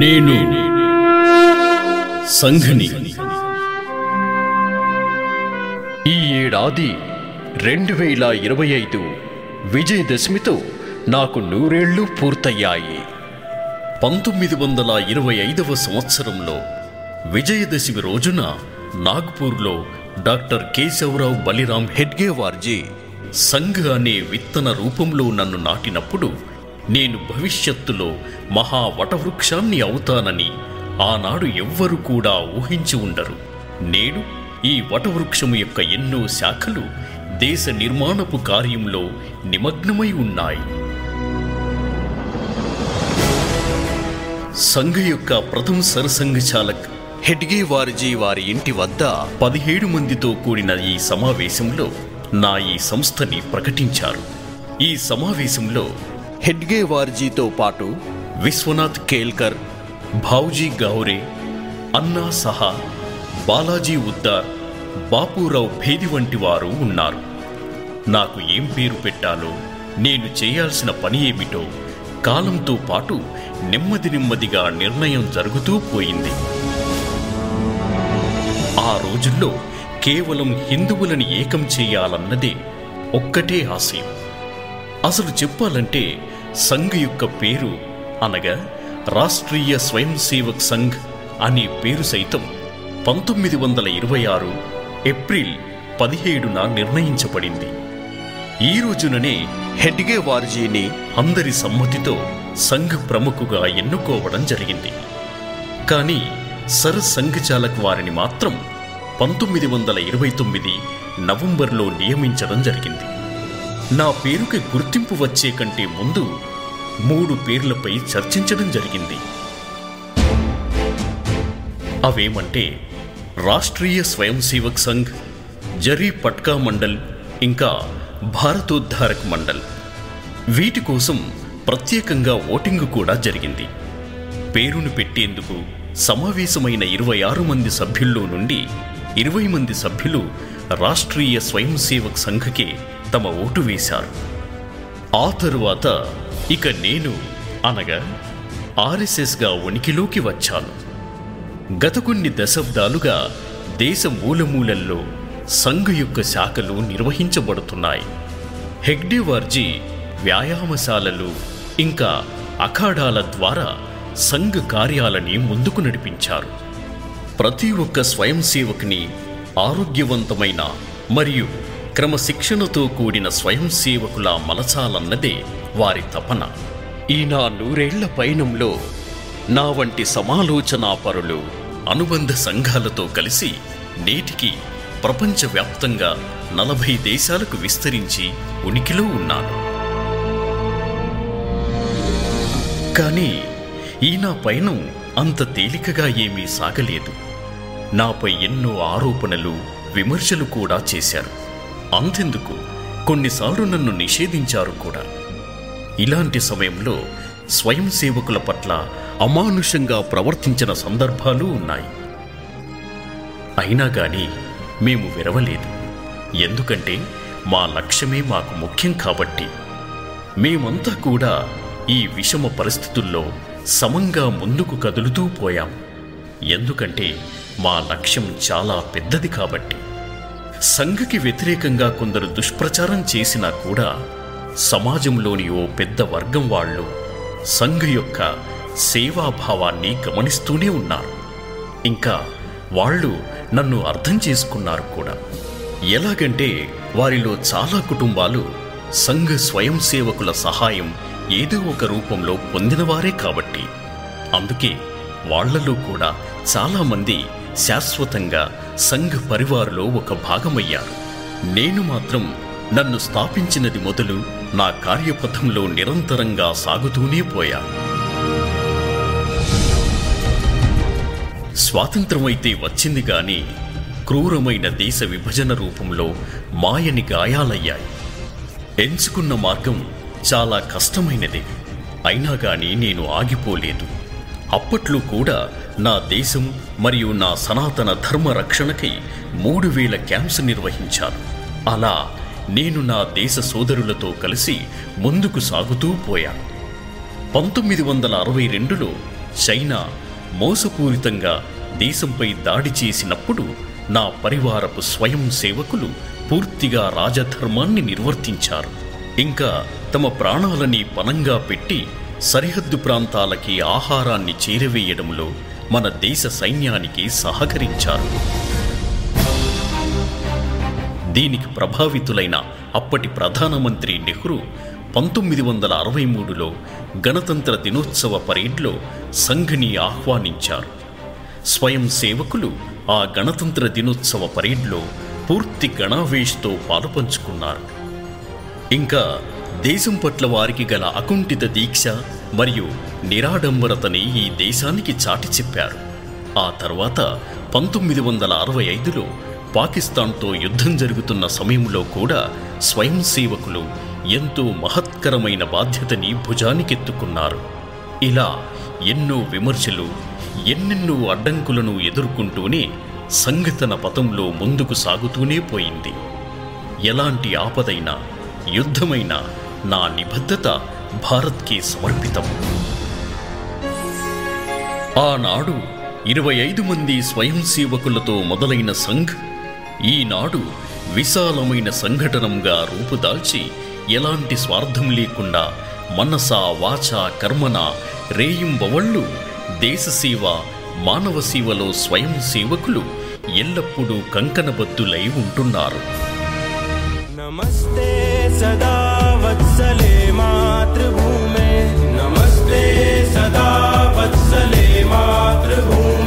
నేను సంఘని. ఈ ఏడాది 2025 విజయదశమితో నాకు 100 ఏళ్లు పూర్తయ్యాయి. 1925వ సంవత్సరంలో విజయదశమి రోజున నాగ్పూర్లో డాక్టర్ కేశవరావు బలిరాం హెడ్గేవార్జీ సంఘ్ అనే విత్తన రూపంలో నన్ను నాటినప్పుడు నేను భవిష్యత్తులో మహా వటవృక్షాన్ని అవుతానని ఆనాడు ఎవ్వరు కూడా ఊహించి ఉండరు. నేడు ఈ వటవృక్షము యొక్క ఎన్నో శాఖలు దేశ నిర్మాణపు కార్యంలో నిమగ్నమై ఉన్నాయి. సంఘ్ యొక్క ప్రథమ సరసంఘచాలక్ హెడ్గేవార్జీ వారి ఇంటి వద్ద 17 మందితో కూడిన ఈ సమావేశంలో నా ఈ సంస్థని ప్రకటించారు. ఈ సమావేశంలో హెడ్గేవార్జీతో పాటు విశ్వనాథ్ కేల్కర్, భావ్జీ గౌరే, అన్నా సహా, బాలాజీ ఉద్దార్, బాపూరావు భేది వంటి వారు ఉన్నారు. నాకు ఏం పేరు పెట్టాలో, నేను చేయాల్సిన పని ఏమిటో కాలంతో పాటు నెమ్మదిగా నిర్ణయం జరుగుతూ పోయింది. ఆ రోజుల్లో కేవలం హిందువులని ఏకం చేయాలన్నదే ఒక్కటే ఆశయం. అసలు చెప్పాలంటే సంఘ్ యొక్క పేరు అనగా రాష్ట్రీయ స్వయం సేవక్ సంఘ్ అనే పేరు సైతం 1926 ఏప్రిల్ 17న నిర్ణయించబడింది. ఈ రోజుననే హెడ్గేవార్జీని అందరి సమ్మతితో సంఘ్ ప్రముఖుగా ఎన్నుకోవడం జరిగింది. కానీ సర్ సంఘచాలక్ వారిని మాత్రం 1929 నవంబర్లో నియమించడం జరిగింది. నా పేరుకి గుర్తింపు వచ్చే కంటే ముందు 3 పేర్లపై చర్చించడం జరిగింది. అవేమంటే రాష్ట్రీయ స్వయం సేవక్ సంఘ్, జరీ పట్కా మండల్, ఇంకా భారతోద్ధారక్ మండల్. వీటి కోసం ప్రత్యేకంగా ఓటింగ్ కూడా జరిగింది. పేరును పెట్టేందుకు సమావేశమైన 26 మంది సభ్యుల్లో నుండి 20 మంది సభ్యులు రాష్ట్రీయ స్వయం సేవక్ సంఘ్కే తమ ఓటు వేశారు. ఆ తరువాత ఇక నేను అనగా ఆర్ఎస్ఎస్గా ఉనికిలోకి వచ్చాను. గత కొన్ని దశాబ్దాలుగా దేశ మూలమూలల్లో సంఘ్ యొక్క శాఖలు నిర్వహించబడుతున్నాయి. హెగ్డేవార్జీ వ్యాయామశాలలు ఇంకా అఖాడాల ద్వారా సంఘ్ కార్యాలని ముందుకు నడిపించారు. ప్రతి ఒక్క స్వయం సేవకుని ఆరోగ్యవంతమైన మరియు క్రమశిక్షణతో కూడిన స్వయం సేవకులా మలచాలన్నదే వారి తపన. ఈ నా 100 ఏళ్ల పయనంలో నా వంటి సమాలోచనాపరులు అనుబంధ సంఘాలతో కలిసి నేటికి ప్రపంచవ్యాప్తంగా 40 దేశాలకు విస్తరించి ఉనికిలో ఉన్నాను. కానీ ఈ నా పయనం అంత తేలికగా ఏమీ సాగలేదు. నాపై ఎన్నో ఆరోపణలు, విమర్శలు కూడా చేశారు. అంతెందుకు కొన్నిసార్లు నన్ను నిషేధించారు కూడా. ఇలాంటి సమయంలో స్వయం సేవకుల పట్ల అమానుషంగా ప్రవర్తించిన సందర్భాలు ఉన్నాయి. అయినా గాని మేము విరవలేదు. ఎందుకంటే మా లక్ష్యమే మాకు ముఖ్యం కాబట్టి. మేమంతా కూడా ఈ విషమ పరిస్థితుల్లో సమంగా ముందుకు కదులుతూ పోయాం. ఎందుకంటే మా లక్ష్యం చాలా పెద్దది కాబట్టి. సంఘకి వ్యతిరేకంగా కొందరు దుష్ప్రచారం చేసినా కూడా సమాజంలోని ఓ పెద్ద వర్గం వాళ్ళు సంఘ్ యొక్క సేవాభావాన్ని గమనిస్తూనే ఉన్నారు. ఇంకా వాళ్ళు నన్ను అర్థం చేసుకున్నారు కూడా. ఎలాగంటే వారిలో చాలా కుటుంబాలు సంఘ్ స్వయం సేవకుల సహాయం ఏదో ఒక రూపంలో పొందినవారే కాబట్టి. అందుకే వాళ్లలో కూడా చాలామంది శాశ్వతంగా సంఘ్ పరివారులో ఒక భాగమయ్యారు. నేను మాత్రం నన్ను స్థాపించినది మొదలు నా కార్యపథంలో నిరంతరంగా సాగుతూనే పోయా. స్వాతంత్రమైతే వచ్చింది గాని క్రూరమైన దేశ విభజన రూపంలో మాయని గాయాలయ్యాయి. ఎంచుకున్న మార్గం చాలా కష్టమైనది. అయినా గాని నేను ఆగిపోలేదు. అప్పట్లో కూడా నా దేశం మరియు నా సనాతన ధర్మ రక్షణకై 3000 క్యాంప్స్ నిర్వహించాను. అలా నేను నా దేశ సోదరులతో కలిసి ముందుకు సాగుతూ పోయాను. 1962లో చైనా మోసపూరితంగా దేశంపై దాడి చేసినప్పుడు నా పరివారపు స్వయం సేవకులు పూర్తిగా రాజధర్మాన్ని నిర్వర్తించారు. ఇంకా తమ ప్రాణాలని పణంగా పెట్టి సరిహద్దు ప్రాంతాలకి ఆహారాన్ని చేరవేయడంలో మన దేశ సైన్యానికి సహకరించారు. దీనికి ప్రభావితులైన అప్పటి ప్రధానమంత్రి నెహ్రూ 1963లో గణతంత్ర దినోత్సవ పరేడ్లో సంఘ్ని ఆహ్వానించారు. స్వయం సేవకులు ఆ గణతంత్ర దినోత్సవ పరేడ్లో పూర్తి గణావేష్తో పాలుపంచుకున్నారు. ఇంకా దేశం పట్ల వారికి గల అకుంఠిత దీక్ష మరియు నిరాడంబరతని ఈ దేశానికి చాటి చెప్పారు. ఆ తర్వాత 1965లో పాకిస్తాన్తో యుద్ధం జరుగుతున్న సమయంలో కూడా స్వయం సేవకులు ఎంతో మహత్కరమైన బాధ్యతని భుజానికెత్తుకున్నారు. ఇలా ఎన్నో విమర్శలు, ఎన్నెన్నో అడ్డంకులను ఎదుర్కొంటూనే సంఘటన పథంలో ముందుకు సాగుతూనే పోయింది. ఎలాంటి ఆపదైనా, యుద్ధమైనా నా నిబద్ధత భారత్కి సమర్పితం. ఆనాడు 25 మంది స్వయం సేవకులతో మొదలైన సంఘ్ ఈనాడు విశాలమైన సంఘటనంగా రూపుదాల్చి ఎలాంటి స్వార్థం లేకుండా మనస వాచ కర్మన రేయింబవళ్ళు దేశసేవ మానవ సేవలో స్వయం సేవకులు ఎల్లప్పుడూ కంకణబద్ధులై ఉంటున్నారు. నమస్తే సదా వత్సలే మాతృభూమే, నమస్తే సదా వత్సలే మాతృభూమే.